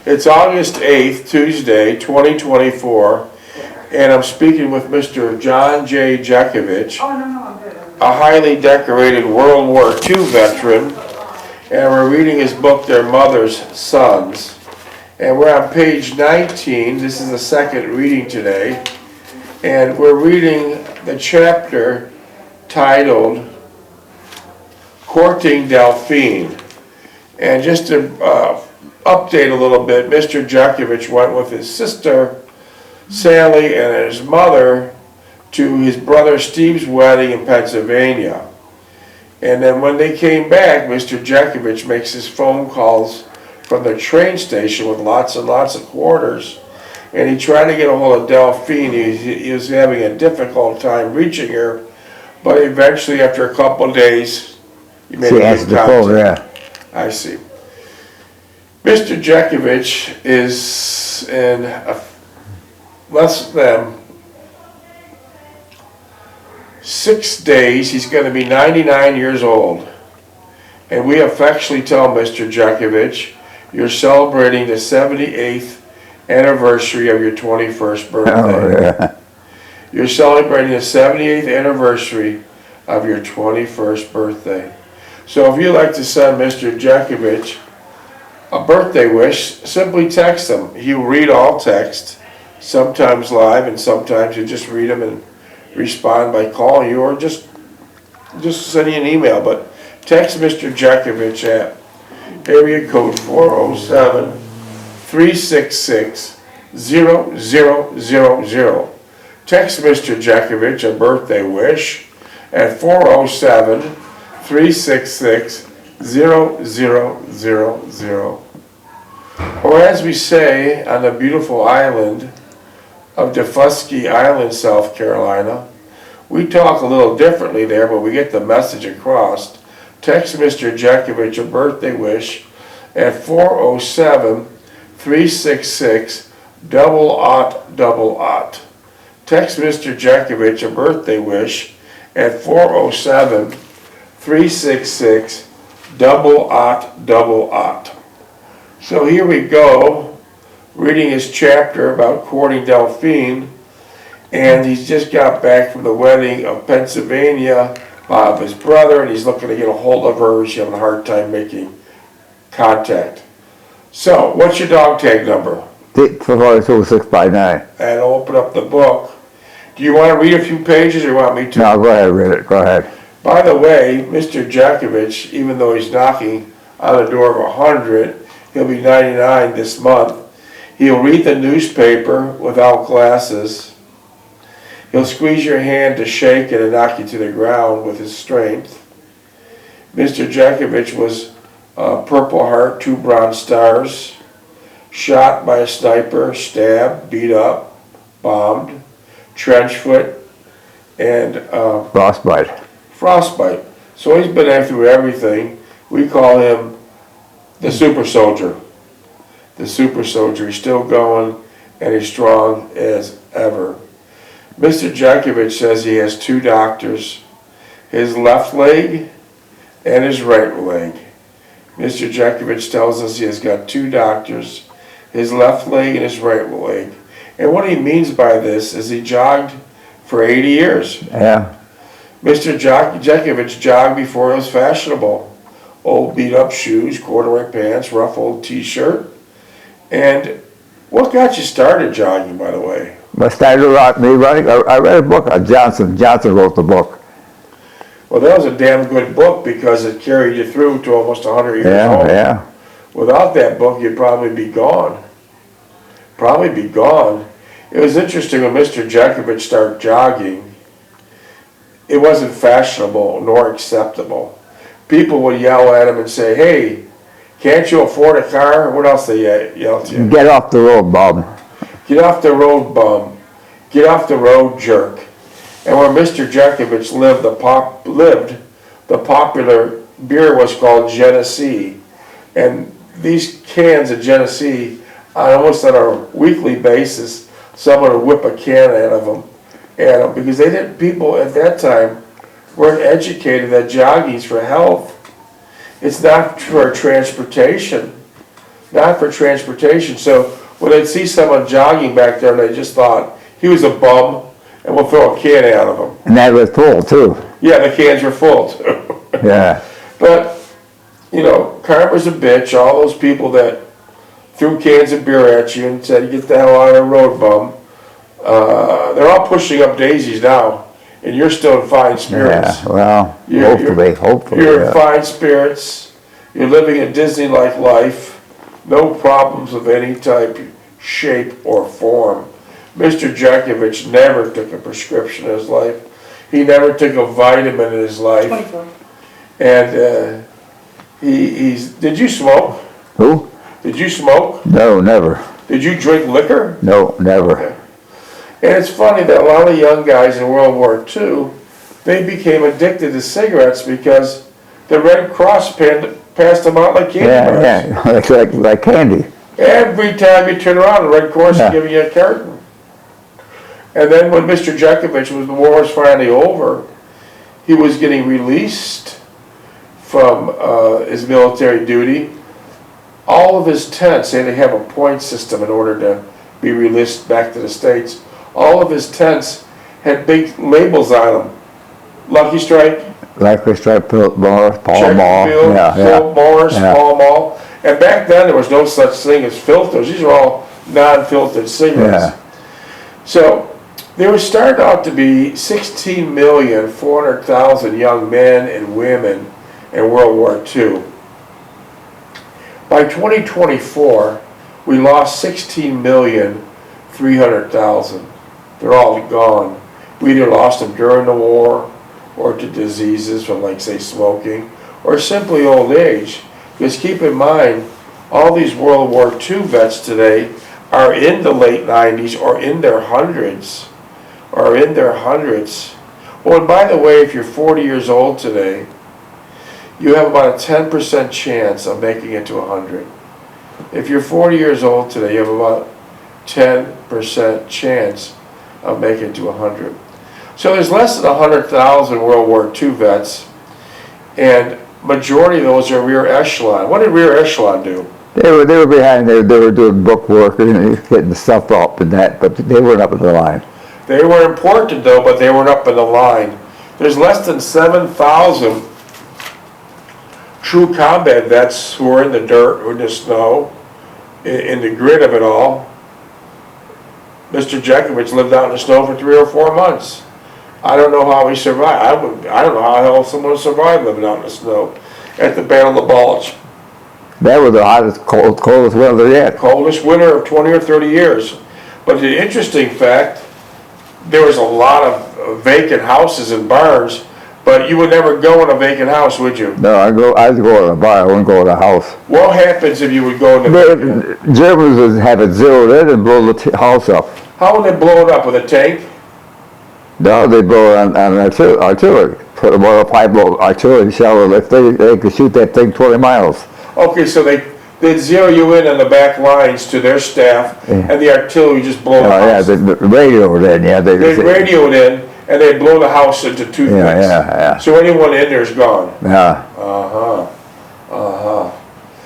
It's August 8th, Tuesday, 2024, and I'm speaking with Mr. John J. Jeckovich, a highly decorated World War II veteran, and we're reading his book, Their Mother's Sons. And we're on page 19. This is the second reading today, and we're reading the chapter titled Courting Delphine. And just to update a little bit, Mr. Jeckovich went with his sister Sally and his mother to his brother Steve's wedding in Pennsylvania. And then when they came back, Mr. Jeckovich makes his phone calls from the train station with lots and lots of quarters. And he tried to get a hold of Delphine. He was having a difficult time reaching her, but eventually, after a couple of days, he made a good contact. I see. Mr. Jeckovich is in less than 6 days, he's going to be 99 years old. And we affectionately tell Mr. Jeckovich, you're celebrating the 78th anniversary of your 21st birthday. Oh, yeah. You're celebrating the 78th anniversary of your 21st birthday. So if you'd like to send Mr. Jeckovich a birthday wish, simply text him. He'll read all text, sometimes live, and sometimes you just read them and respond by calling you, or just send you an email. But text Mr. Jeckovich at area code 407-366-0000. Text Mr. Jeckovich a birthday wish at 407-366-0000. Or as we say on the beautiful island of Defusky Island, South Carolina, we talk a little differently there, but we get the message across. Text Mr. Jeckovich a birthday wish at 407-366-0000. Text Mr. Jeckovich a birthday wish at 407-366-0000. So here we go, reading his chapter about courting Delphine, and he's just got back from the wedding of Pennsylvania of his brother, and he's looking to get a hold of her. She's having a hard time making contact. So, what's your dog tag number? 659. And I'll open up the book. Do you want to read a few pages, or you want me to? No, go ahead, read it. Go ahead. By the way, Mr. Jeckovich, even though he's knocking on the door of 100, he'll be 99 this month. He'll read the newspaper without glasses. He'll squeeze your hand to shake it and knock you to the ground with his strength. Mr. Jeckovich was Purple Heart, 2 Bronze Stars, shot by a sniper, stabbed, beat up, bombed, trench foot, and frostbite. Frostbite. So he's been through everything. We call him the super soldier. The super soldier. He's still going, and he's strong as ever. Mr. Jeckovich says he has 2 doctors, his left leg and his right leg. Mr. Jeckovich tells us he has got 2 doctors, his left leg and his right leg. And what he means by this is he jogged for 80 years. Yeah. Mr. Jeckovich jogged before it was fashionable. Old beat-up shoes, corduroy pants, rough old t-shirt. And what got you started jogging, by the way? I started me running. I read a book on Johnson. Johnson wrote the book. Well, that was a damn good book because it carried you through to almost 100 years old. Yeah. Without that book, you'd probably be gone. Probably be gone. It was interesting when Mr. Jeckovich started jogging. It wasn't fashionable nor acceptable. People would yell at him and say, "Hey, can't you afford a car?" What else they yell to you? Get off the road, bum. Get off the road, bum. Get off the road, jerk. And where Mr. Jeckovich lived, the popular beer was called Genesee. And these cans of Genesee, almost on a weekly basis, someone would whip a can out of them, because people at that time weren't educated that jogging's for health. It's not for transportation. not for transportation. So when they'd see someone jogging back there, they just thought he was a bum, and we'll throw a can out of him. And that was full too. Yeah, the cans were full too. Yeah. But, you know, karma's a bitch. All those people that threw cans of beer at you and said, get the hell out of the road, bum. They're all pushing up daisies now, and you're still in fine spirits. Yeah, well, hopefully. You're in fine spirits. You're living a Disney-like life. No problems of any type, shape, or form. Mr. Jeckovich never took a prescription in his life. He never took a vitamin in his life. 24. And did you smoke? Who? Did you smoke? No, never. Did you drink liquor? No, never. Okay. And it's funny that a lot of young guys in World War II, they became addicted to cigarettes because the Red Cross passed them out like candy bars. Yeah, like candy. Every time you turn around, the Red Cross is giving you a carton. And then when Mr. Jeckovich, the war was finally over, he was getting released from his military duty. All of his tents, they had to have a point system in order to be released back to the States. All of his tents had big labels on them. Lucky Strike, Lucky Strike, Philip Morris, Paul Mall. Philip Morris, Paul Mall. And back then there was no such thing as filters. These are all non-filtered cigarettes. Yeah. So there was starting out to be 16,400,000 young men and women in World War II. By 2024, we lost 16,300,000. They're all gone. We either lost them during the war or to diseases from, like, say, smoking, or simply old age. Because keep in mind, all these World War II vets today are in the late 90s or in their hundreds. Well, and by the way, if you're 40 years old today, you have about a 10% chance of making it to 100. If you're 40 years old today, you have about 10% chance of making it to 100. So there's less than 100,000 World War II vets, and majority of those are rear echelon. What did rear echelon do? They were behind there. They were doing book work and getting the stuff up and that, but they weren't up in the line. They were important though, but they weren't up in the line. There's less than 7,000 true combat vets who are in the dirt or in the snow, in the grit of it all. Mr. Jeckovich lived out in the snow for 3 or 4 months. I don't know how he survived. I don't know how the hell someone survived living out in the snow at the Battle of the Bulge. That was the hottest, coldest weather yet. Coldest winter of 20 or 30 years. But the interesting fact, there was a lot of vacant houses and barns, but you would never go in a vacant house, would you? No, I'd go to a bar. I wouldn't go to a house. What happens if you would go in the Germans would have it zeroed in and blow the house up. How would they blow it up? With a tank? No, they blow it on artillery. Put a pipe artillery shell. If they could shoot that thing 20 miles. Okay, so they'd zero you in on the back lines to their staff, and the artillery just blow the house. Yeah, the radio then, yeah. They'd radio it in, and they'd blow the house into toothpicks. Yeah. So anyone in there's gone. Yeah.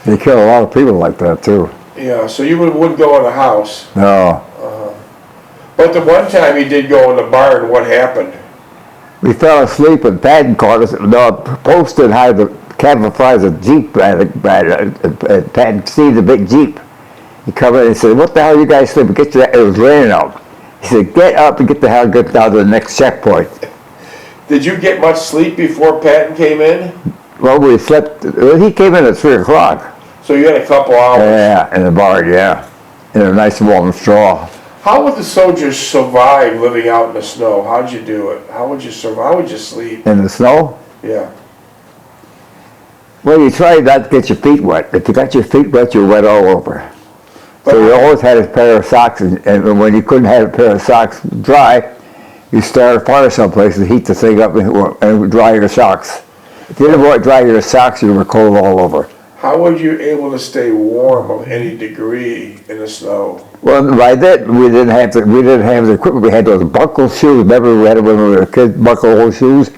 They kill a lot of people like that too. Yeah, so you wouldn't go in the house. No. But the one time he did go in the barn, what happened? We fell asleep and Patton caught us. Posted had the camouflage a Jeep, Patton see the big Jeep. He come in and said, "What the hell are you guys sleeping? Get your," it was raining out. He said, "Get up and get the hell down to the next checkpoint." Did you get much sleep before Patton came in? Well, we slept. He came in at 3 o'clock. So you had a couple hours. Yeah, in the barn, yeah, in a nice warm straw. How would the soldiers survive living out in the snow? How'd you do it? How would you survive? How would you sleep? In the snow? Yeah. Well, you try not to get your feet wet. If you got your feet wet, you're wet all over. So you always had a pair of socks, and when you couldn't have a pair of socks dry, you start a fire someplace and heat the thing up and dry your socks. If you didn't dry your socks, you were cold all over. How were you able to stay warm of any degree in the snow? Well, by that we didn't have the equipment. We had those buckle shoes. Remember, we had when we were kids, buckle shoes,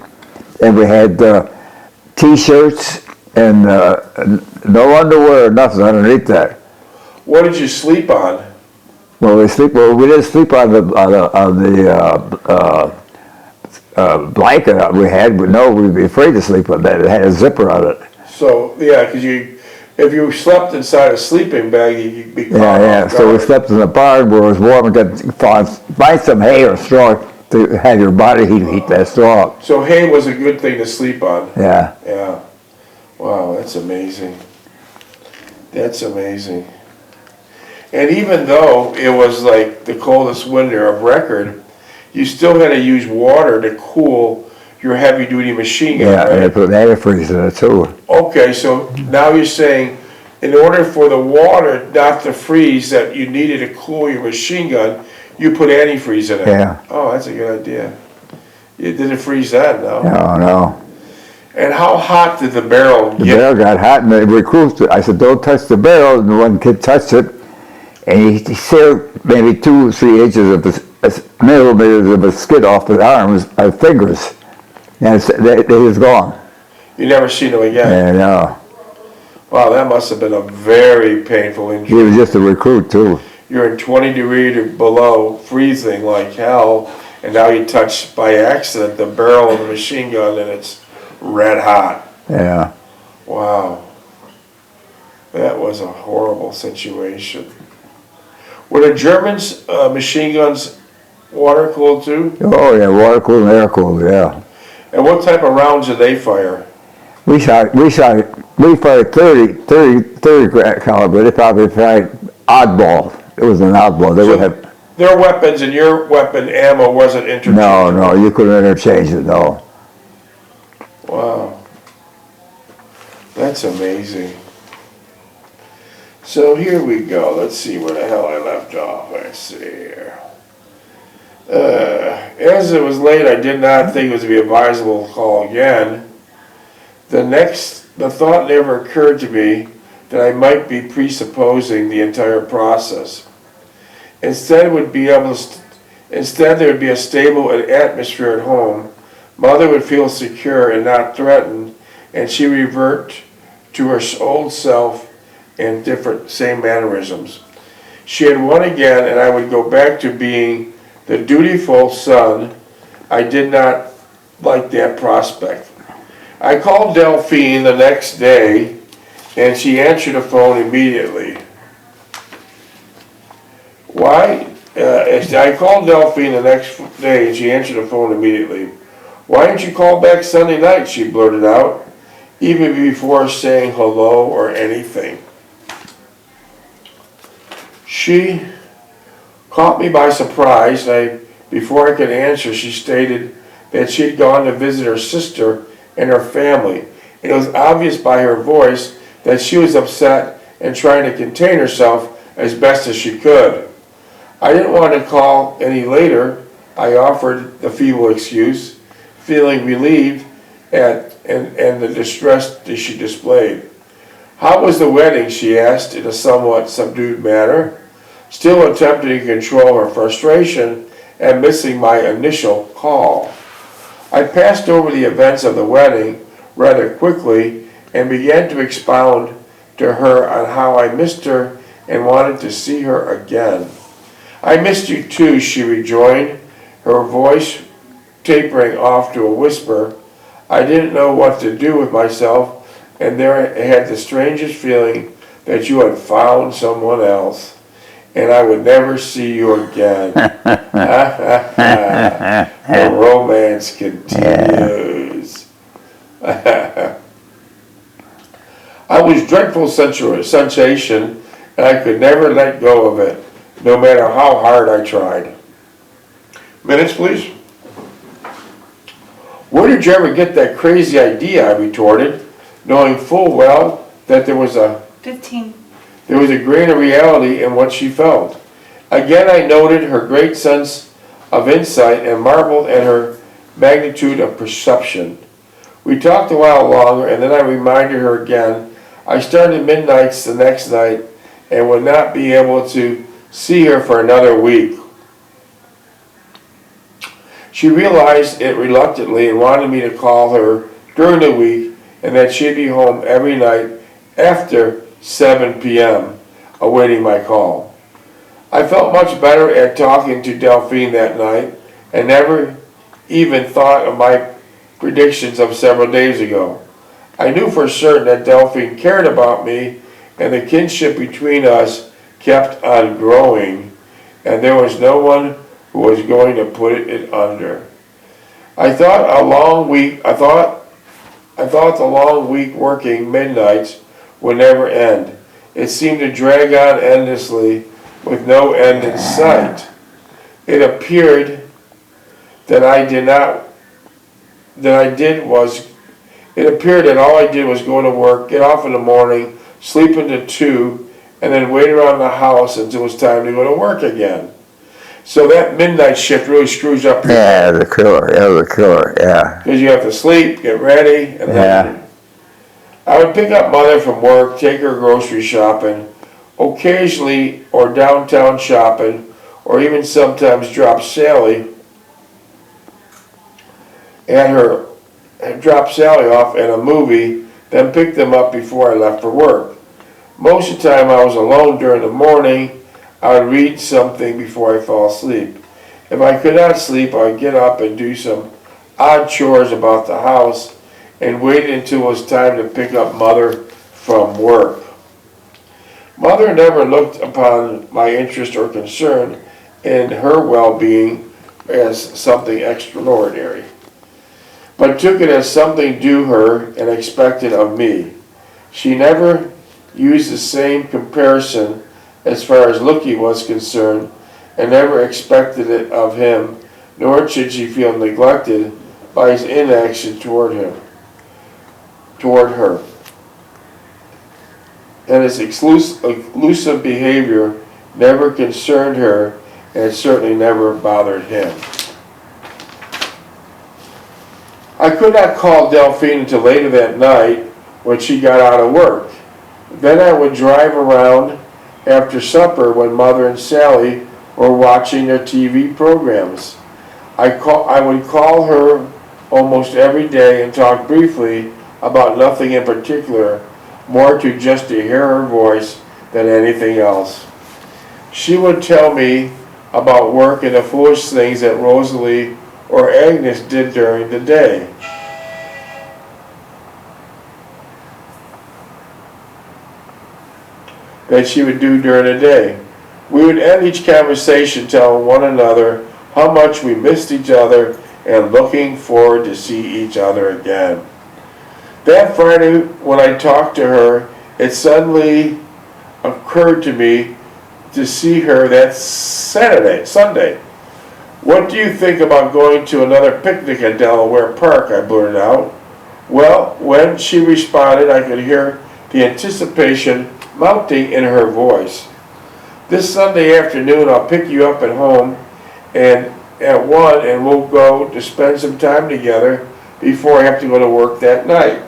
and we had T-shirts and no underwear or nothing underneath that. What did you sleep on? Well, we didn't sleep on the blanket that we had, but no, we'd be afraid to sleep on that. It had a zipper on it. So, yeah, because if you slept inside a sleeping bag, you'd be caught Yeah. off So we guard. slept in the barn where it was warm and find some hay or straw to have your body heat that straw up. So hay was a good thing to sleep on. Yeah. Yeah. Wow, that's amazing. That's amazing. And even though it was like the coldest winter of record, you still had to use water to cool your heavy-duty machine gun, Yeah, and they right? put antifreeze in it too. Okay, so now you're saying in order for the water not to freeze that you needed to cool your machine gun, you put antifreeze in it. Yeah. Oh, that's a good idea. It didn't freeze that, no? No. And how hot did the barrel The get? barrel got hot and the recruits, I said, don't touch the barrel, and one kid touched it, and he seared maybe 2 or 3 inches of millimeters of his skin off his arms, fingers, and he was gone. You never seen him again? And Wow, that must have been a very painful he injury. was just a recruit too. You're in 20 degrees or below, freezing like hell, and now you touch by accident the barrel of the machine gun and it's red hot. Yeah. Wow. That was a horrible situation. Were the Germans machine guns water cooled too? Oh yeah, water cooled and air cooled, yeah. And what type of rounds did they fire? We fired 30 caliber. They probably fired oddball. It was an oddball. They would have. Their weapons and your weapon ammo wasn't interchangeable? No, you couldn't interchange it, no. Wow. That's amazing. So here we go. Let's see where the hell I left off. Let's see here. As it was late, I did not think it was to be advisable to call again. The thought never occurred to me that I might be presupposing the entire process. Instead, there would be a stable atmosphere at home. Mother would feel secure and not threatened, and she revert to her old self and same mannerisms. She had won again, and I would go back to being the dutiful son. I did not like that prospect. I called Delphine the next day, and she answered the phone immediately. I called Delphine the next day, and she answered the phone immediately. Why didn't you call back Sunday night? She blurted out, even before saying hello or anything. She caught me by surprise, and before I could answer, she stated that she'd gone to visit her sister and her family. It was obvious by her voice that she was upset and trying to contain herself as best as she could. I didn't want to call any later. I offered the feeble excuse, feeling relieved and the distress that she displayed. How was the wedding, she asked in a somewhat subdued manner, still attempting to control her frustration and missing my initial call. I passed over the events of the wedding rather quickly and began to expound to her on how I missed her and wanted to see her again. I missed you too, she rejoined, her voice tapering off to a whisper. I didn't know what to do with myself, and there I had the strangest feeling that you had found someone else, and I would never see you again. The romance continues. I was dreadful sensation, and I could never let go of it, no matter how hard I tried. Minutes, please. Where did you ever get that crazy idea? I retorted, knowing full well that there was a 15. There was a grain of reality in what she felt. Again, I noted her great sense of insight and marveled at her magnitude of perception. We talked a while longer, and then I reminded her again I started midnights the next night and would not be able to see her for another week. She realized it reluctantly and wanted me to call her during the week and that she'd be home every night after 7 p.m. awaiting my call. I felt much better at talking to Delphine that night and never even thought of my predictions of several days ago. I knew for certain that Delphine cared about me, and the kinship between us kept on growing, and there was no one who was going to put it under. I thought the long week working midnights would never end. It seemed to drag on endlessly with no end in sight. It appeared that all I did was go to work, get off in the morning, sleep until 2, and then wait around the house until it was time to go to work again. So that midnight shift really screws up your Yeah, the killer, yeah. because you have to sleep, get ready, and then I would pick up Mother from work, take her grocery shopping, occasionally or downtown shopping, or even sometimes drop Sally off at a movie, then pick them up before I left for work. Most of the time I was alone during the morning. I would read something before I fell asleep. If I could not sleep, I would get up and do some odd chores about the house and wait until it was time to pick up Mother from work. Mother never looked upon my interest or concern in her well-being as something extraordinary, but took it as something due her and expected of me. She never used the same comparison as far as Lookie was concerned, and never expected it of him, nor should she feel neglected by his inaction toward her. And his elusive behavior never concerned her, and it certainly never bothered him. I could not call Delphine until later that night when she got out of work. Then I would drive around after supper when Mother and Sally were watching their TV programs. I would call her almost every day and talk briefly about nothing in particular, more to just to hear her voice than anything else. She would tell me about work and the foolish things that Rosalie or Agnes did during the day. That she would do during the day. We would end each conversation telling one another how much we missed each other and looking forward to see each other again. That Friday, when I talked to her, it suddenly occurred to me to see her that Sunday. What do you think about going to another picnic at Delaware Park? I blurted out. Well, when she responded, I could hear the anticipation mounting in her voice. This Sunday afternoon, I'll pick you up at home and at 1, and we'll go to spend some time together before I have to go to work that night.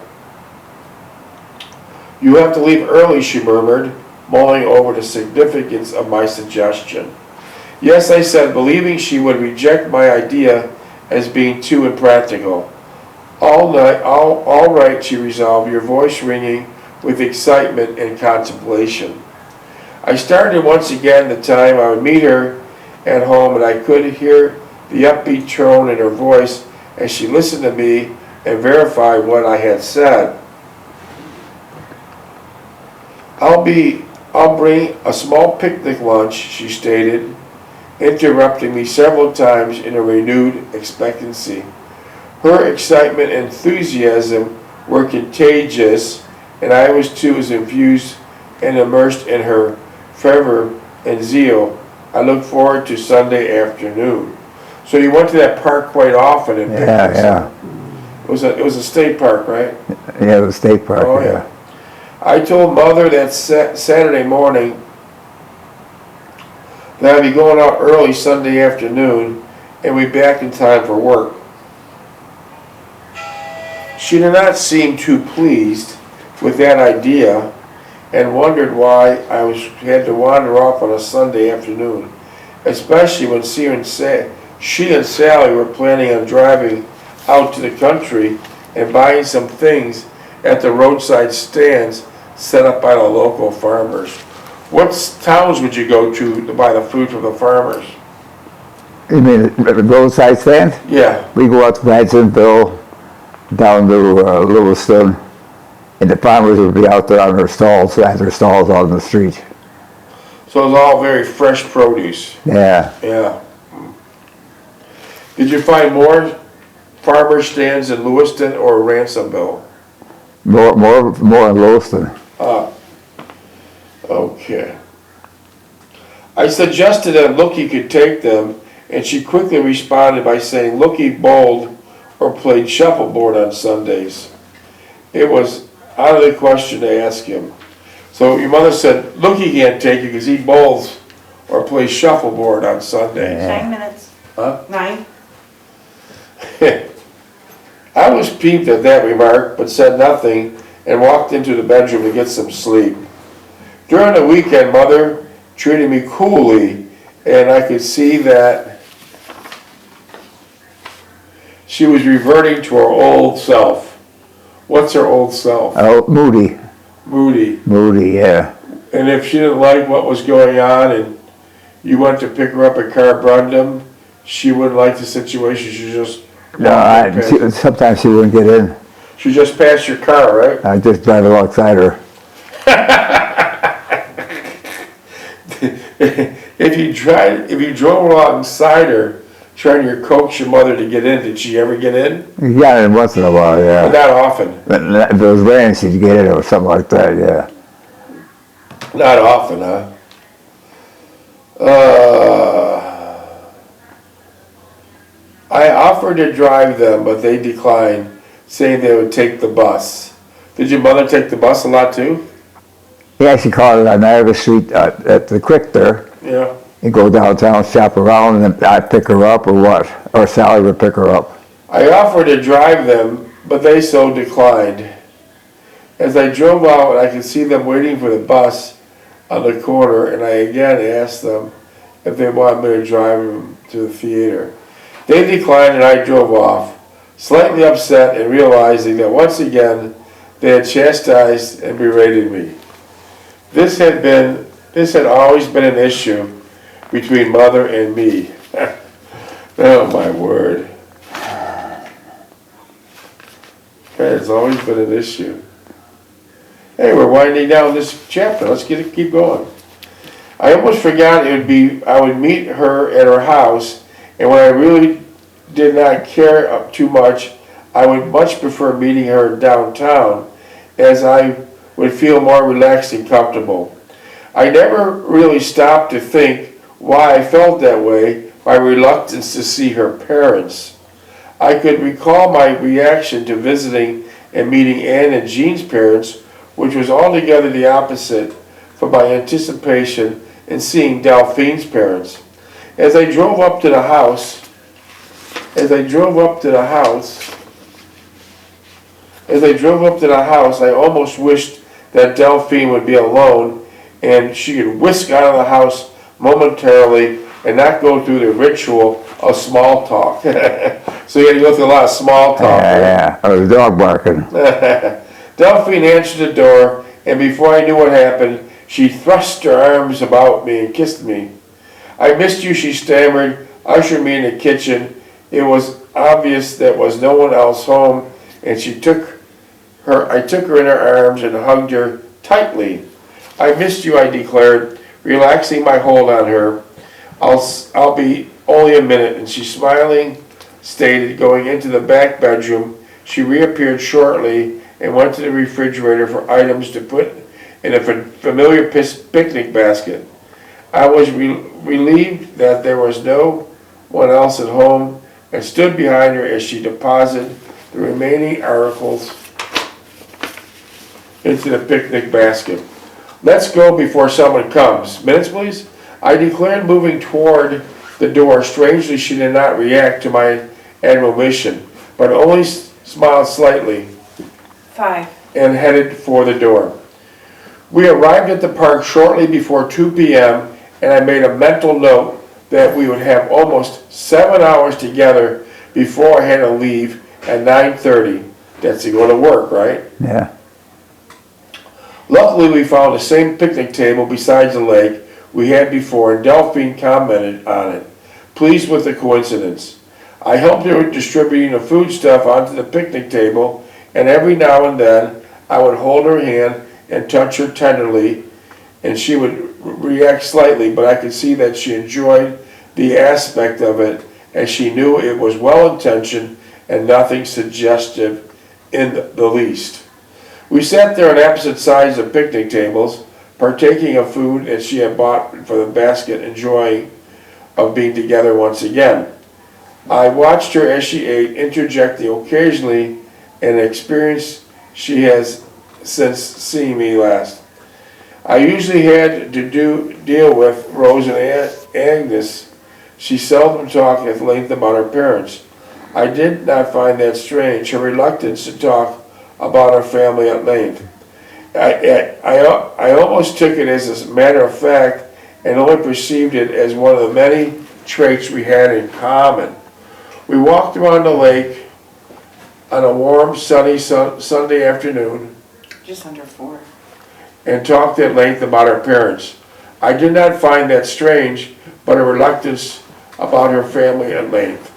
You have to leave early, she murmured, mulling over the significance of my suggestion. Yes, I said, believing she would reject my idea as being too impractical. All right, she resolved, your voice ringing with excitement and contemplation. I started once again the time I would meet her at home, and I could hear the upbeat tone in her voice as she listened to me and verified what I had said. I'll bring a small picnic lunch, she stated, interrupting me several times in a renewed expectancy. Her excitement and enthusiasm were contagious, and I was too as infused and immersed in her fervor and zeal. I look forward to Sunday afternoon. So you went to that park quite often and picked this up. It was a state park, right? Yeah, it was a state park, oh, yeah. I told Mother that Saturday morning that I'd be going out early Sunday afternoon and be back in time for work. She did not seem too pleased with that idea and wondered why I had to wander off on a Sunday afternoon, especially when she and Sally were planning on driving out to the country and buying some things at the roadside stands set up by the local farmers. What towns would you go to buy the food from the farmers? You mean the roadside stand? Yeah. We go out to Bransonville, down to Lewiston, and the farmers would be out there on their stalls, at their stalls out in the street. So it's all very fresh produce. Yeah. Yeah. Did you find more farmer stands in Lewiston or Ransomville? More in Lewiston. Okay. I suggested that Lookie could take them, and she quickly responded by saying Lookie bowled or played shuffleboard on Sundays. It was out of the question to ask him. So your mother said, Lookie can't take you because he bowls or plays shuffleboard on Sundays. 9 minutes. Huh? 9. I was peeved at that remark, but said nothing and walked into the bedroom to get some sleep. During the weekend, Mother treated me coolly, and I could see that she was reverting to her old self. What's her old self? Oh, Moody. Moody. Yeah. And if she didn't like what was going on and you went to pick her up at Carbrundum, she wouldn't like the situation. She just No, sometimes she wouldn't get in. She just passed your car, right? I just drive alongside her. If you drove alongside her, trying to coax your mother to get in, did she ever get in? Yeah, and once in a while, But yeah. not often. But if it was raining, she'd get in or something like that, yeah. Not often, huh? I offered to drive them, but they declined, saying they would take the bus. Did your mother take the bus a lot too? He actually called it on Niagara Street at the Quick there. Yeah. And go downtown, shop around, and then I'd pick her up or what? Or Sally would pick her up. I offered to drive them, but they so declined. As I drove out, I could see them waiting for the bus on the corner, and I again asked them if they wanted me to drive them to the theater. They declined, and I drove off, slightly upset and realizing that once again they had chastised and berated me. This had always been an issue between Mother and me. Oh my word. It's always been an issue. Hey, we're winding down this chapter. Let's keep going. I almost forgot I would meet her at her house, and when I really did not care too much, I would much prefer meeting her downtown, as I would feel more relaxed and comfortable. I never really stopped to think why I felt that way, my reluctance to see her parents. I could recall my reaction to visiting and meeting Ann and Jean's parents, which was altogether the opposite from my anticipation in seeing Delphine's parents. As I drove up to the house, I almost wished that Delphine would be alone and she could whisk out of the house momentarily and not go through the ritual of small talk. So you had to go through a lot of small talk. Yeah, or the dog barking. Delphine answered the door, and before I knew what happened, she thrust her arms about me and kissed me. I missed you, she stammered, ushered me in the kitchen. It was obvious there was no one else home, and I took her in her arms and hugged her tightly. I missed you, I declared, relaxing my hold on her. I'll be only a minute, and she smiling stated, going into the back bedroom. She reappeared shortly and went to the refrigerator for items to put in a familiar picnic basket. I was relieved that there was no one else at home and stood behind her as she deposited the remaining articles into the picnic basket. Let's go before someone comes. Minutes, please. I declared, moving toward the door. Strangely, she did not react to my admonition, but only smiled slightly 5. and headed for the door. We arrived at the park shortly before 2 p.m., and I made a mental note that we would have almost 7 hours together before I had to leave at 9:30. That's to go to work, right? Yeah. Luckily, we found the same picnic table besides the lake we had before, and Delphine commented on it, pleased with the coincidence. I helped her with distributing the food stuff onto the picnic table, and every now and then I would hold her hand and touch her tenderly, and she would react slightly, but I could see that she enjoyed the aspect of it, and she knew it was well-intentioned and nothing suggestive in the least. We sat there on opposite sides of picnic tables, partaking of food that she had bought for the basket, enjoying of being together once again. I watched her as she ate, interjecting occasionally an experience she has since seeing me last. I usually had to deal with Rose and Agnes. She seldom talked at length about her parents. I did not find that strange, her reluctance to talk about her family at length. I almost took it as a matter of fact and only perceived it as one of the many traits we had in common. We walked around the lake on a warm, sunny Sunday afternoon. Just under 4. And talked at length about her parents. I did not find that strange, but a reluctance about her family at length.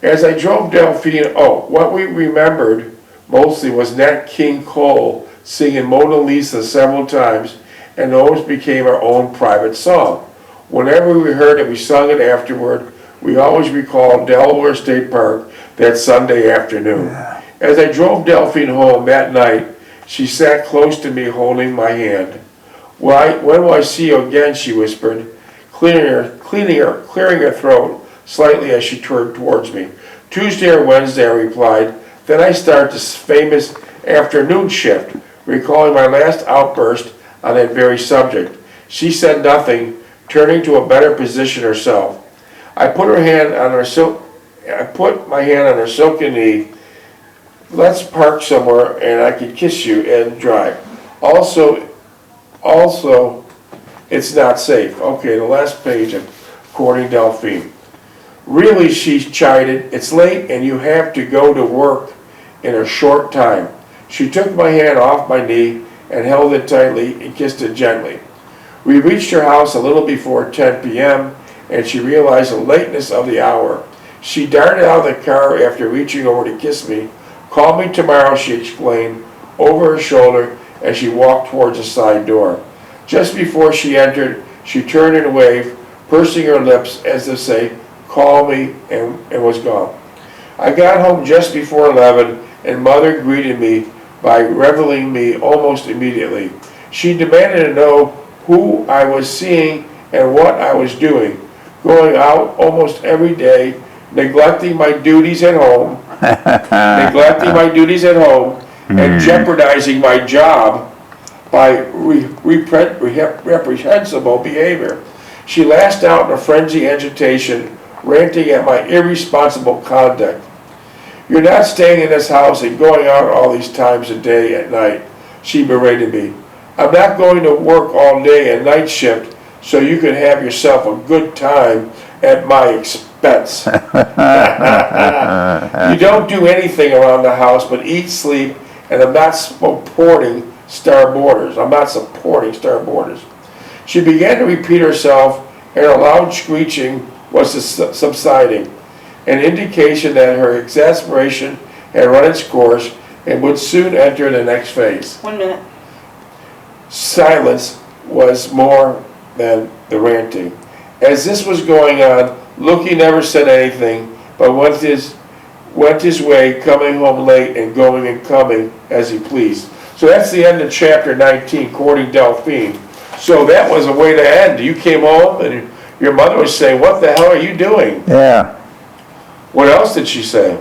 As I drove Delphine, what we remembered mostly was Nat King Cole singing Mona Lisa several times, and always became our own private song. Whenever we heard it, we sung it afterward. We always recalled Delaware State Park that Sunday afternoon. As I drove Delphine home that night, she sat close to me holding my hand. When will I see you again, she whispered, clearing her throat slightly as she turned towards me. Tuesday or Wednesday, I replied. Then I start this famous afternoon shift, recalling my last outburst on that very subject. She said nothing, turning to a better position herself. I put my hand on her silken knee. Let's park somewhere and I can kiss you and drive. Also, it's not safe. Okay, the last page, according Delphine. Really, she chided, it's late and you have to go to work in a short time. She took my hand off my knee and held it tightly and kissed it gently. We reached her house a little before 10 p.m. and she realized the lateness of the hour. She darted out of the car after reaching over to kiss me. Call me tomorrow, she explained, over her shoulder as she walked towards the side door. Just before she entered, she turned and waved, pursing her lips as to say, call me, and was gone. I got home just before 11, and Mother greeted me by reveling me almost immediately. She demanded to know who I was seeing and what I was doing, going out almost every day, neglecting my duties at home, and jeopardizing my job by reprehensible behavior. She lashed out in a frenzy of agitation, ranting at my irresponsible conduct. You're not staying in this house and going out all these times a day at night, she berated me. I'm not going to work all day and night shift so you can have yourself a good time at my expense. You don't do anything around the house but eat, sleep, and I'm not supporting star boarders. She began to repeat herself, and her loud screeching was subsiding, an indication that her exasperation had run its course and would soon enter the next phase. 1 minute. Silence was more than the ranting. As this was going on, Lukey never said anything, but went his way, coming home late and going and coming as he pleased. So that's the end of chapter 19, courting Delphine. So that was a way to end. You came home and your mother was saying, what the hell are you doing? Yeah. What else did she say?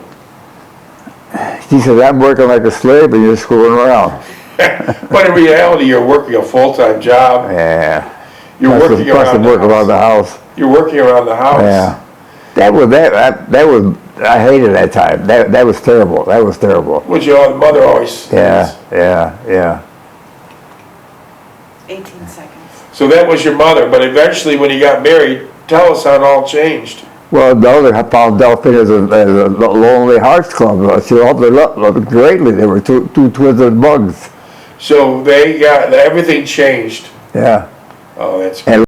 She said, I'm working like a slave and you're screwing around. But in reality, you're working a full-time job. Yeah. You're working around the house. You're working around the house. Yeah. That was I hated that time. That was terrible. That was terrible. Which your mother always. Yeah. 18 seconds. So that was your mother, but eventually when you got married, tell us how it all changed. Well, the other found Delphine as a Lonely Hearts Club. She loved her greatly. They were two twisted bugs. So they got, everything changed. Yeah. Oh, that's. And